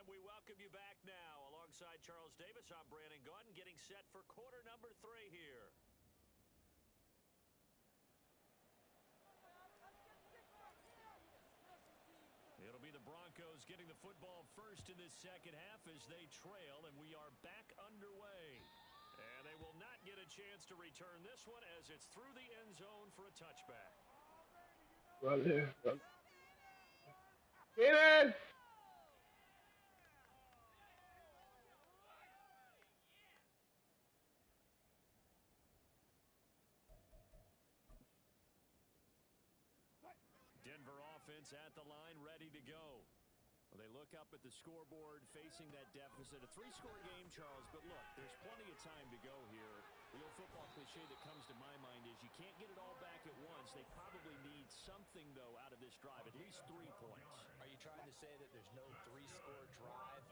We welcome you back now. Alongside Charles Davis, I'm Brandon Gaudin, getting set for quarter number 3 here. It'll be the Broncos getting the football first in this second half as they trail, and we are back underway. And they will not get a chance to return this one as it's through the end zone for a touchback. Well, there. Get it! Denver offense at the line, ready to go. Well, they look up at the scoreboard, facing that deficit. A 3-score game, Charles, but look, there's plenty of time to go here. The old football cliche that comes to my mind is you can't get it all back at once. They probably need something, though, out of this drive, at least 3 points. Are you trying to say that there's no 3-score drive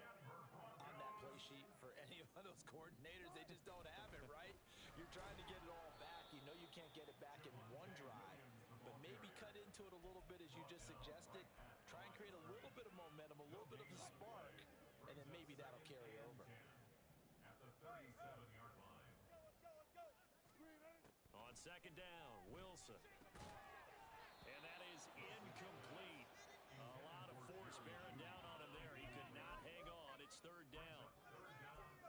on that play sheet for any of those coordinators? They just don't have it, right? You're trying to get it all back. You know you can't get it back in one drive, but maybe cut into it a little bit as you just suggested. Try and create a little bit of momentum, a little bit of a spark, and then maybe that'll carry over. At the 37-yard line. On second down, Wilson. And that is incomplete. A lot of force bearing down on him there. He could not hang on. It's third down.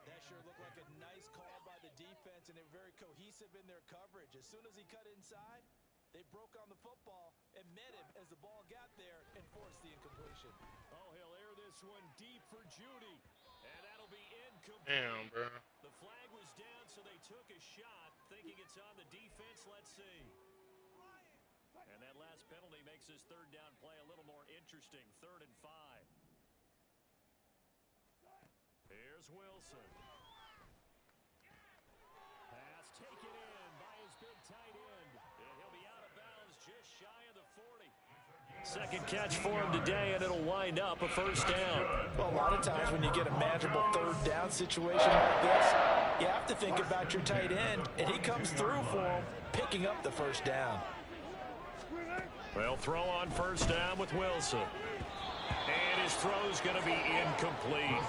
That sure looked like a nice call by the defense, and they're very cohesive in their coverage. As soon as he cut inside, they broke on the football and met him as the ball got there and forced the incompletion. Oh, he'll air this one deep for Judy. And that'll be incomplete. Damn, bro. The flag was down, so they took a shot, thinking it's on the defense. Let's see. And that last penalty makes this third down play a little more interesting. 3rd and 5. Here's Wilson. Pass taken in by his big tight end. And he'll be out of bounds just shy of the 40. Second catch for him today, and it'll wind up a first down. Well, a lot of times when you get a manageable third down situation like this, you have to think about your tight end, and he comes through for him, picking up the first down. Well, throw on first down with Wilson. And his throw's going to be incomplete.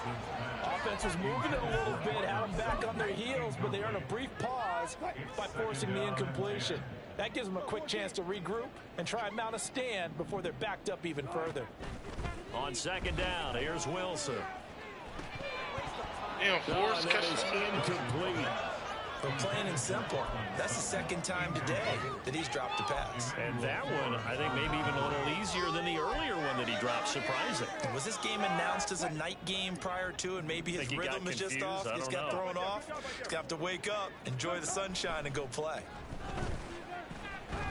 Offense was moving it a little bit, had them back on their heels, but they earn a brief pause by forcing the incompletion. That gives them a quick chance to regroup and try and mount a stand before they're backed up even further. On second down, here's Wilson. Damn, force catch incomplete. But plain and simple, that's the second time today that he's dropped a pass. And that one, I think, maybe even a little easier than the earlier one that he dropped. Surprising. Was this game announced as a night game prior to, and maybe his rhythm is just off? He's got thrown off. He's got to wake up, enjoy the sunshine, and go play.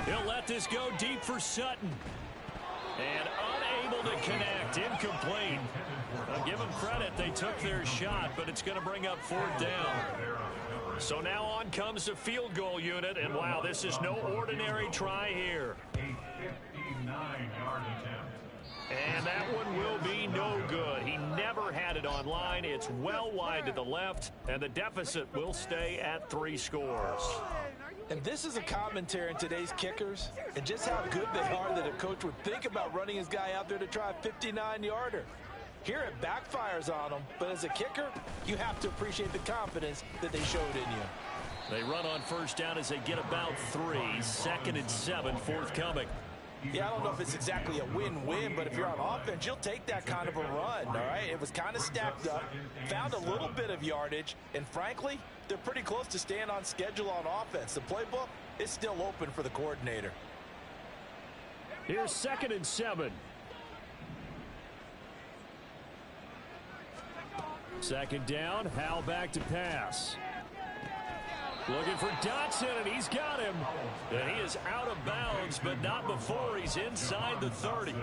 He'll let this go deep for Sutton. And unable to connect. Incomplete. I'll give them credit. They took their shot, but it's going to bring up 4th down. So now on comes the field goal unit. And, wow, this is no ordinary try here. A 59-yard attempt. And that one will be no good. He never had it on line. It's well wide to the left, and the deficit will stay at 3 scores. And this is a commentary on today's kickers and just how good they are that a coach would think about running his guy out there to try a 59-yarder. Here it backfires on them, but as a kicker, you have to appreciate the confidence that they showed in you. They run on first down as they get about 3. 2nd and 7 forthcoming. Yeah, I don't know if it's exactly a win-win, but if you're on offense, you'll take that kind of a run, all right? It was kind of stacked up, found a little bit of yardage, and frankly, they're pretty close to staying on schedule on offense. The playbook is still open for the coordinator. Here's 2nd and 7. 2nd down, Howell back to pass. Looking for Dotson, and he's got him. And he is out of bounds, but not before he's inside the 30.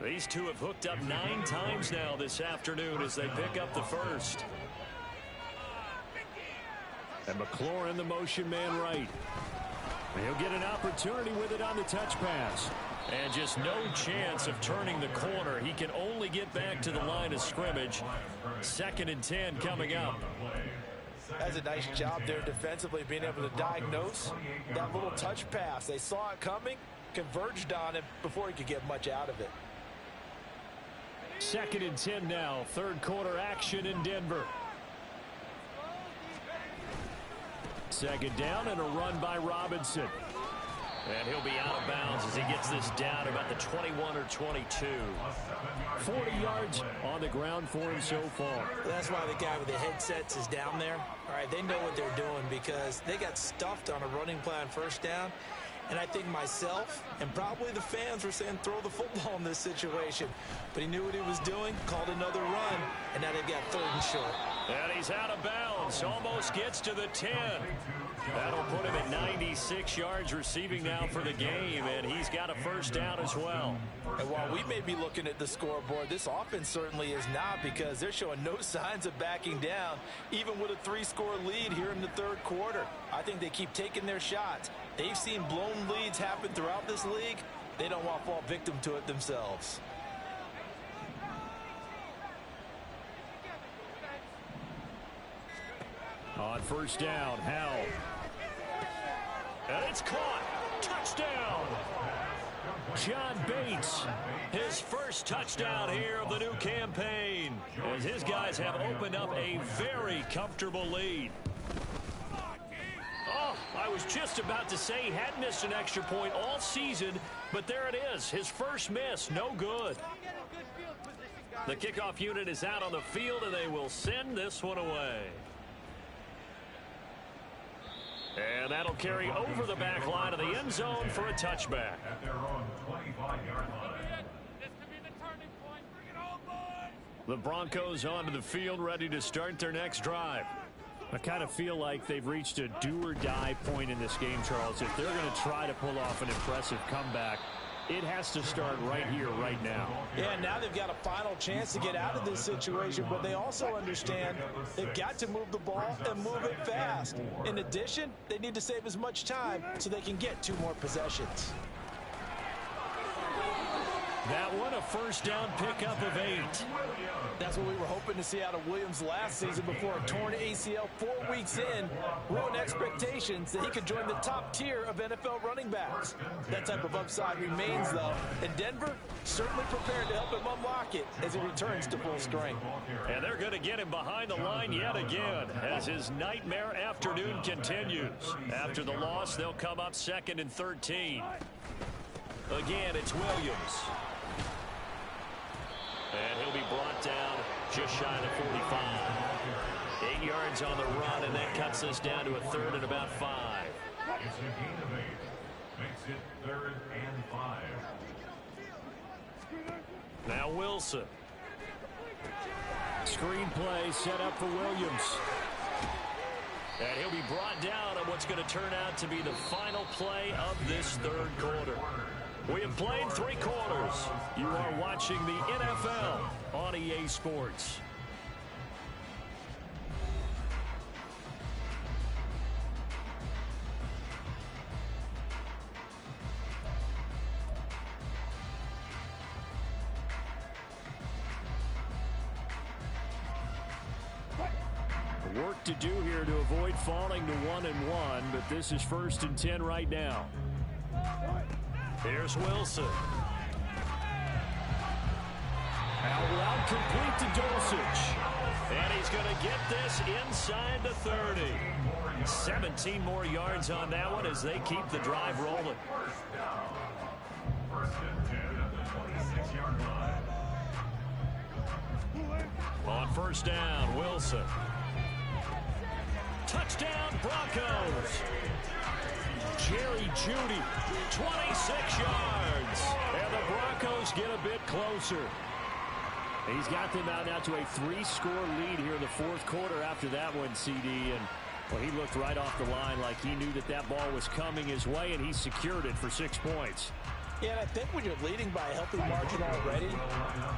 These two have hooked up 9 times now this afternoon as they pick up the first. And McLaurin, the motion man right. He'll get an opportunity with it on the touch pass. And just no chance of turning the corner. He can only get back to the line of scrimmage. 2nd and 10 coming up. That's a nice job there defensively, being able to diagnose that little touch pass. They saw it coming, converged on him before he could get much out of it. 2nd and 10 now. Third quarter action in Denver. Second down and a run by Robinson. And he'll be out of bounds as he gets this down about the 21 or 22. 40 yards on the ground for him so far. That's why the guy with the headsets is down there. All right, they know what they're doing because they got stuffed on a running play on first down. And I think myself and probably the fans were saying throw the football in this situation. But he knew what he was doing, called another run, and now they've got 3rd and short. And he's out of bounds, almost gets to the 10. That'll put him at 96 yards receiving now for the game, and he's got a first down as well. And while we may be looking at the scoreboard, this offense certainly is not because they're showing no signs of backing down, even with a 3-score lead here in the 3rd quarter. I think they keep taking their shots. They've seen blown leads happen throughout this league. They don't want to fall victim to it themselves. On first down, Howell. And it's caught. Touchdown. John Bates, his first touchdown here of the new campaign, as his guys have opened up a very comfortable lead. Oh, I was just about to say he had missed an extra point all season, but there it is, his first miss, no good. The kickoff unit is out on the field, and they will send this one away. And that'll carry over the back line of the end zone for a touchback. At their own 25-yard line. The Broncos onto the field, ready to start their next drive. I kind of feel like they've reached a do-or-die point in this game, Charles. If they're going to try to pull off an impressive comeback, it has to start right here, right now. Yeah, now they've got a final chance to get out of this situation, but they also understand they've got to move the ball and move it fast. In addition, they need to save as much time so they can get 2 more possessions. That one, a first down pickup of 8. That's what we were hoping to see out of Williams last season before a torn ACL 4 weeks in ruined expectations that he could join the top tier of NFL running backs. That type of upside remains, though, and Denver certainly prepared to help him unlock it as he returns to full strength. And they're going to get him behind the line yet again as his nightmare afternoon continues. After the loss, they'll come up 2nd and 13. Again, it's Williams. And he'll be brought down just shy of 45. 8 yards on the run, and that cuts us down to a 3rd and about 5. It's a gain of 8. Makes it 3rd and 5. Now Wilson. Screen play set up for Williams. And he'll be brought down on what's going to turn out to be the final play of this 3rd quarter. We have played 3 quarters. You are watching the NFL on EA Sports. Work to do here to avoid falling to 1-1, but this is 1st and 10 right now. Here's Wilson. Out route complete to Dulcich. And he's going to get this inside the 30. 17 more yards on that one as they keep the drive rolling. First and 10 at the 26-yard line. On first down, Wilson. Touchdown, Broncos. Jerry Jeudy, 26 yards. And the Broncos get a bit closer. He's got them out now to a 3-score lead here in the 4th quarter after that one, CD. And well, he looked right off the line like he knew that that ball was coming his way, and he secured it for 6 points. Yeah, and I think when you're leading by a healthy margin already,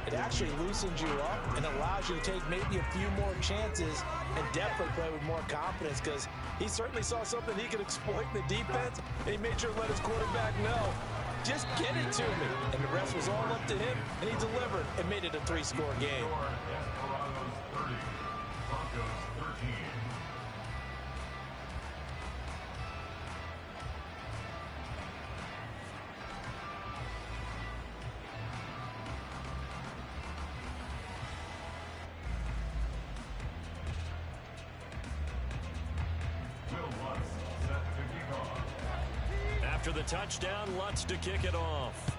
it actually loosens you up and allows you to take maybe a few more chances and definitely play with more confidence because he certainly saw something he could exploit in the defense, and he made sure to let his quarterback know, just get it to me. And the rest was all up to him, and he delivered and made it a 3-score game. Desperados 30, Broncos 13. After the touchdown, Lutz to kick it off.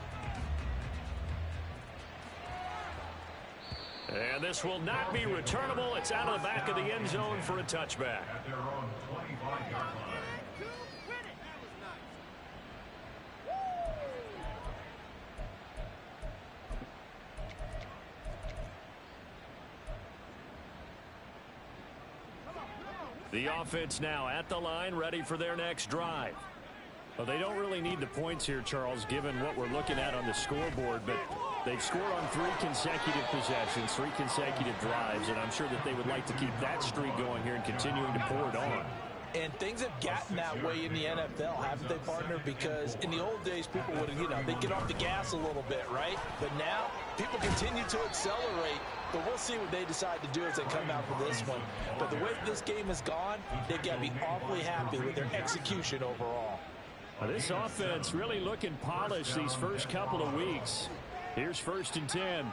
And this will not be returnable. It's out of the back of the end zone for a touchback. At their own 25-yard line. The offense now at the line, ready for their next drive. Well, they don't really need the points here, Charles, given what we're looking at on the scoreboard, but they've scored on 3 consecutive possessions, 3 consecutive drives, and I'm sure that they would like to keep that streak going here and continuing to pour it on. And things have gotten that way in the NFL, haven't they, partner? Because in the old days, people would, they'd get off the gas a little bit, right? But now, people continue to accelerate. But we'll see what they decide to do as they come out for this one. But the way this game has gone, they've got to be awfully happy with their execution overall. Well, this offense really looking polished these first couple of weeks. Here's 1st and 10.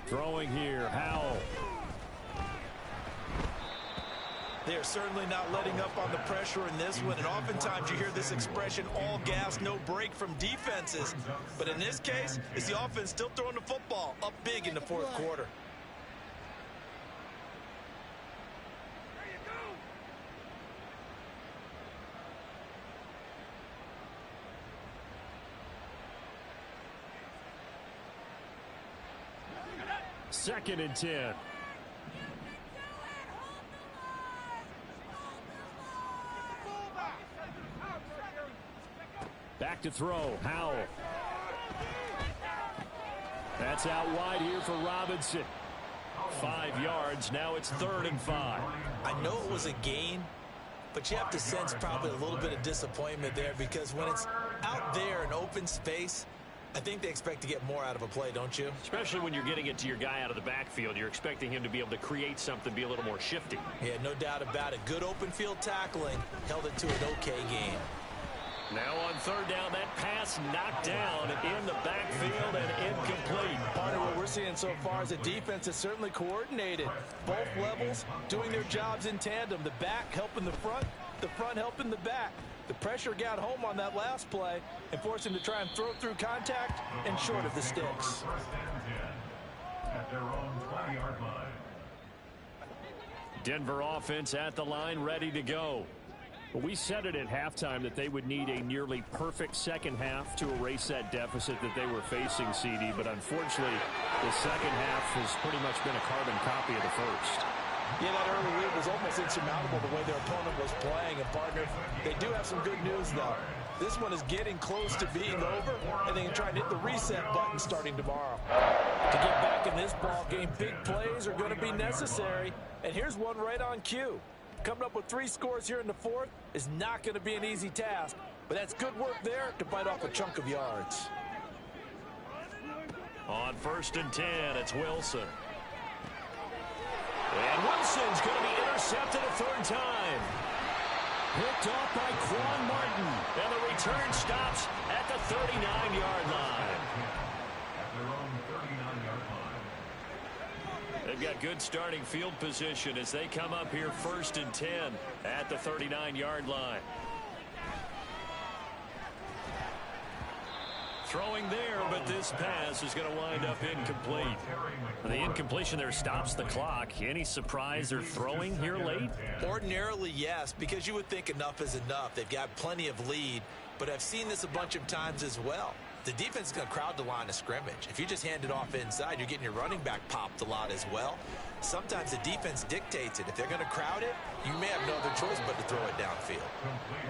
Throwing here, Howell. They're certainly not letting up on the pressure in this one, and oftentimes you hear this expression, all gas, no break from defenses. But in this case, it's the offense still throwing the football up big in the 4th quarter. Second and 10. Back to throw, Howell. That's out wide here for Robinson. 5 yards, now it's 3rd and 5. I know it was a gain, but you have to sense probably a little bit of disappointment there, because when it's out there in open space, I think they expect to get more out of a play, don't you? Especially when you're getting it to your guy out of the backfield. You're expecting him to be able to create something, be a little more shifty. Yeah, no doubt about it. Good open field tackling held it to an okay game. Now on 3rd down, that pass knocked down in the backfield and incomplete. Partner, what we're seeing so far is the defense is certainly coordinated. Both levels doing their jobs in tandem. The back helping the front helping the back. The pressure got home on that last play and forced him to try and throw through contact and short of the sticks. 1st and 10 at their own 20-yard line. Denver offense at the line, ready to go. Well, we said it at halftime that they would need a nearly perfect second half to erase that deficit that they were facing, CD. But unfortunately, the second half has pretty much been a carbon copy of the first. Yeah, that early lead was almost insurmountable the way their opponent was playing. And, partner, they do have some good news, though. This one is getting close to being over, and they can try and hit the reset button starting tomorrow. To get back in this ball game, big plays are going to be necessary. And here's one right on cue. Coming up with 3 scores here in the 4th is not going to be an easy task, but that's good work there to bite off a chunk of yards. On 1st and 10, it's Wilson. And Wilson's going to be intercepted a 3rd time. Picked off by Quan Martin. And the return stops at the 39-yard line. At their own 39-yard line. They've got good starting field position as they come up here 1st and 10 at the 39-yard line. Throwing there, but this pass is going to wind up incomplete. The incompletion there stops the clock. Any surprise they're throwing here late? Ordinarily, yes, because you would think enough is enough. They've got plenty of lead, but I've seen this a bunch of times as well. The defense is going to crowd the line of scrimmage. If you just hand it off inside, you're getting your running back popped a lot as well. Sometimes the defense dictates it. If they're going to crowd it, you may have no other choice but to throw it downfield.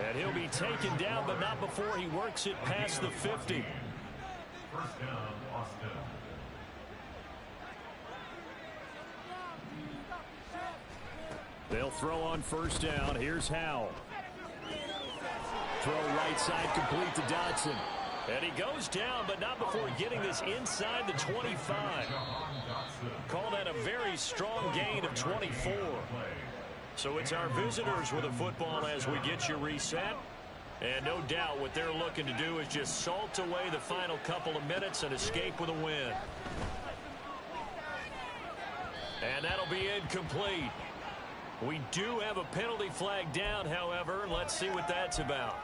And he'll be taken down, but not before he works it past the 50. 1st down, Austin. They'll throw on 1st down. Here's Howell. Throw right side complete to Dotson. And he goes down, but not before getting this inside the 25. Call that a very strong gain of 24. So it's our visitors with a football as we get you reset. And no doubt what they're looking to do is just salt away the final couple of minutes and escape with a win. And that'll be incomplete. We do have a penalty flag down, however. Let's see what that's about.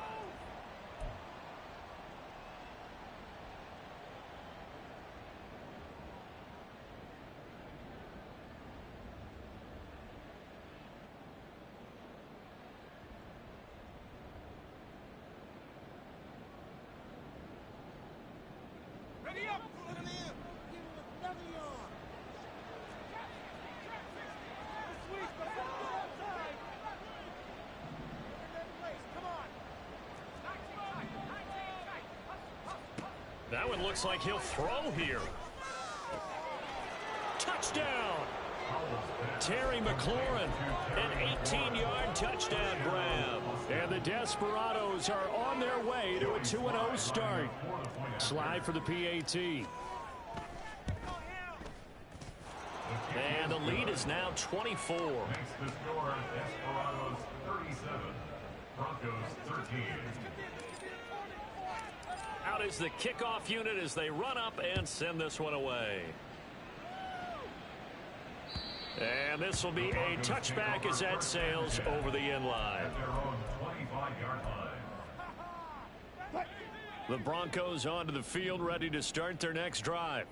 That one looks like he'll throw here. Touchdown! Terry McLaurin, an 18-yard touchdown grab. And the Desperados are on their way to a 2-0 start. Slide for the PAT. And the lead is now 24. Makes the score Desperados 37, Broncos 13. Out is the kickoff unit as they run up and send this one away. And this will be a touchback as that sails over the end line. At their own 25-yard line. The Broncos onto the field, ready to start their next drive.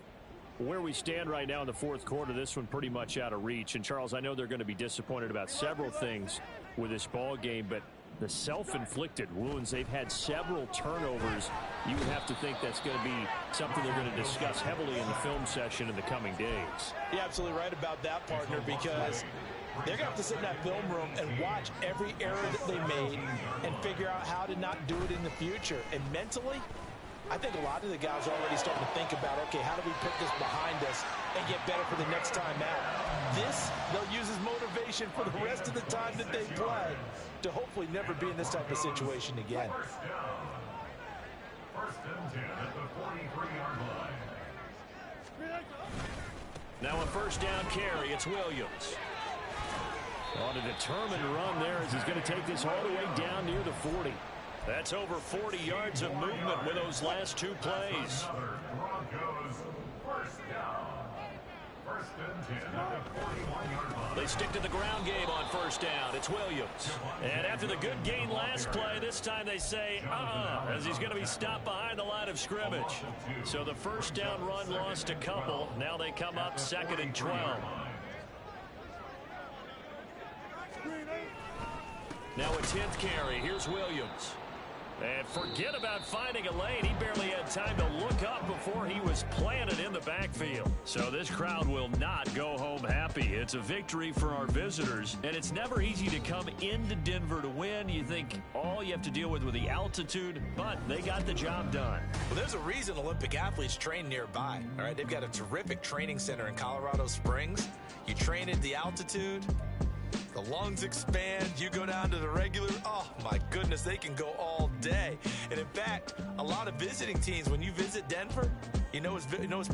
Where we stand right now in the fourth quarter, this one pretty much out of reach. And, Charles, I know they're going to be disappointed about several things with this ball game, but the self-inflicted wounds, they've had several turnovers. You would have to think that's going to be something they're going to discuss heavily in the film session in the coming days. You're absolutely right about that, partner, because they're going to have to sit in that film room and watch every error that they made and figure out how to not do it in the future. And mentally, I think a lot of the guys are already starting to think about, okay, how do we put this behind us and get better for the next time out? This, they'll use as motivation for the rest of the time that they play to hopefully never be in this type of situation again. First and 10 at the 43-yard line. Now a first down carry. It's Williams. On a determined run there as he's going to take this all the way down near the 40. That's over 40 yards of movement with those last two plays. Broncos first down. First and 10 at the 41-yard line. They stick to the ground game on first down. It's Williams. And after the good gain last play, this time they say, as he's going to be stopped behind the line of scrimmage. So the first down run lost a couple. Now they come up 2nd and 12. Now a 10th carry. Here's Williams. And forget about finding a lane. He barely had time to look up before he was planted in the backfield. So this crowd will not go home happy. It's a victory for our visitors, and it's never easy to come into Denver to win. You think all you have to deal with the altitude, but they got the job done. Well, there's a reason Olympic athletes train nearby. All right, they've got a terrific training center in Colorado Springs. You train at the altitude, the lungs expand, you go down to the regular, oh my goodness, they can go all day. And in fact, a lot of visiting teams, when you visit Denver, you know it's